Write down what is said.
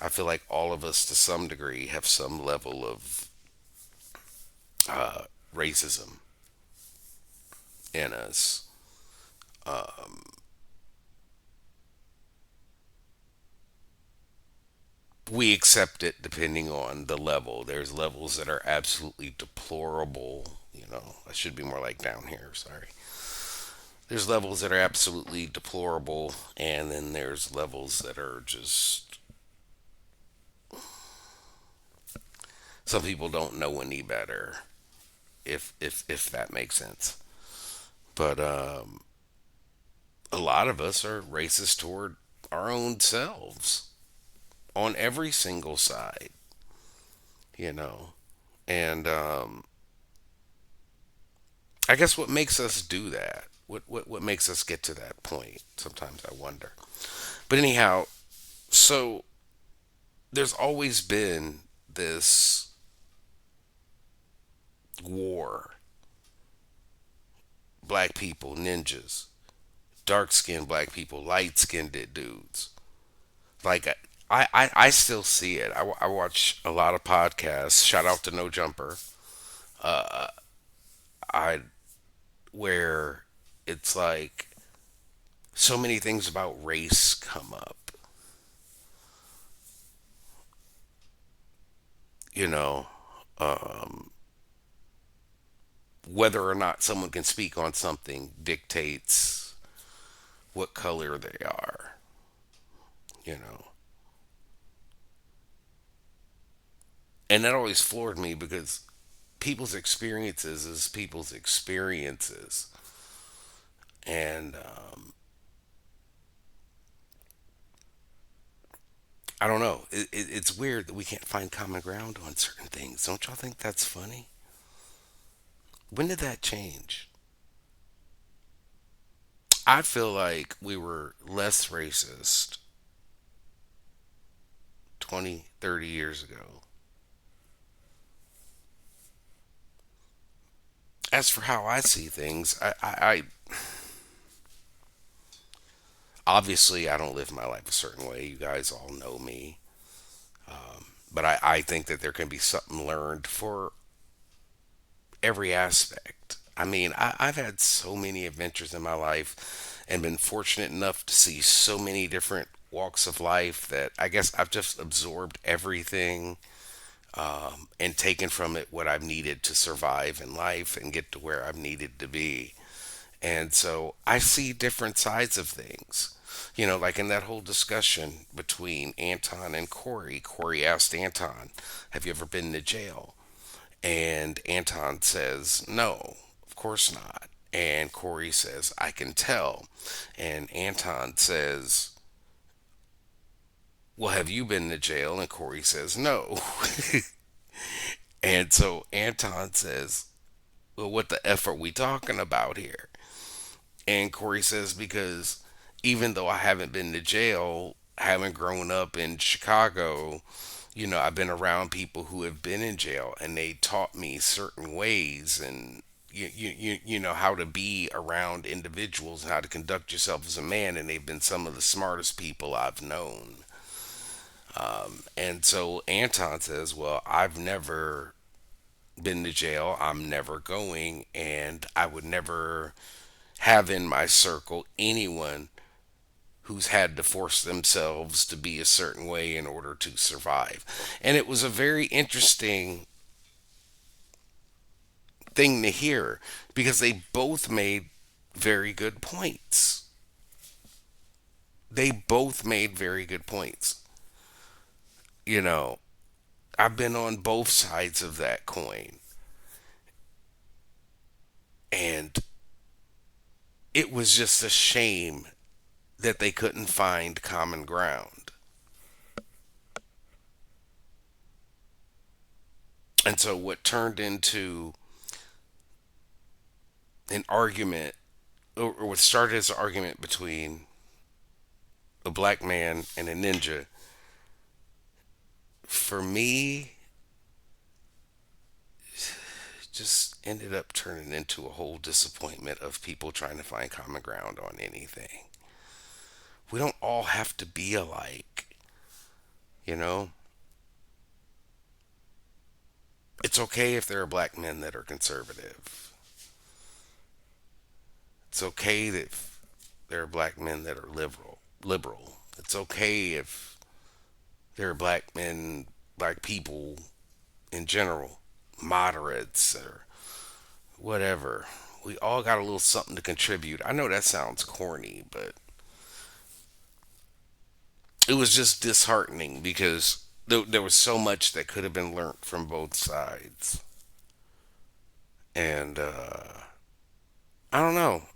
I feel like all of us, to some degree, have some level of racism in us. We accept it depending on the level. There's levels that are absolutely deplorable. I should be more like down here. Sorry. There's levels that are absolutely deplorable, and then there's levels that are just, some people don't know any better, if that makes sense. But a lot of us are racist toward our own selves on every single side, you know. And I guess what makes us do that? What makes us get to that point? Sometimes I wonder. But anyhow, so there's always been this war. Black people, ninjas, dark skinned black people, light skinned dudes. Like I still see it. I watch a lot of podcasts. Shout out to No Jumper. I where it's like so many things about race come up. You know, whether or not someone can speak on something dictates what color they are. You know, and that always floored me because people's experiences is people's experiences, and I don't know. It's weird that we can't find common ground on certain things. Don't y'all think that's funny? When did that change? I feel like we were less racist 20, 30 years ago. As for how I see things, I obviously I don't live my life a certain way. You guys all know me. But I think that there can be something learned for every aspect. I mean, I've had so many adventures in my life and been fortunate enough to see so many different walks of life that I guess I've just absorbed everything, and taken from it what I've needed to survive in life and get to where I've needed to be. And so I see different sides of things. Like in that whole discussion between Anton and Corey, Corey asked Anton, "Have you ever been to jail?" And Anton says, "No, of course not." And Corey says, "I can tell." And Anton says, "Well, have you been to jail?" And Corey says, "No." And so Anton says, "Well, what the F are we talking about here?" And Corey says, "Because even though I haven't been to jail, having grown up in Chicago, I've been around people who have been in jail and they taught me certain ways and how to be around individuals and how to conduct yourself as a man, and they've been some of the smartest people I've known." And so Anton says, "Well, I've never been to jail. I'm never going, and I would never have in my circle anyone who's had to force themselves to be a certain way in order to survive." And it was a very interesting thing to hear because they both made very good points. They both made very good points. You know, I've been on both sides of that coin, and it was just a shame that they couldn't find common ground. And so, what turned into an argument, or what started as an argument between a black man and a ninja, for me, just ended up turning into a whole disappointment of people trying to find common ground on anything. We don't all have to be alike. You know, it's okay if there are black men that are conservative. It's okay if there are black men that are liberal. It's okay if there are black men, black people in general, moderates or whatever. We all got a little something to contribute. I know that sounds corny, but it was just disheartening because there was so much that could have been learned from both sides. And I don't know.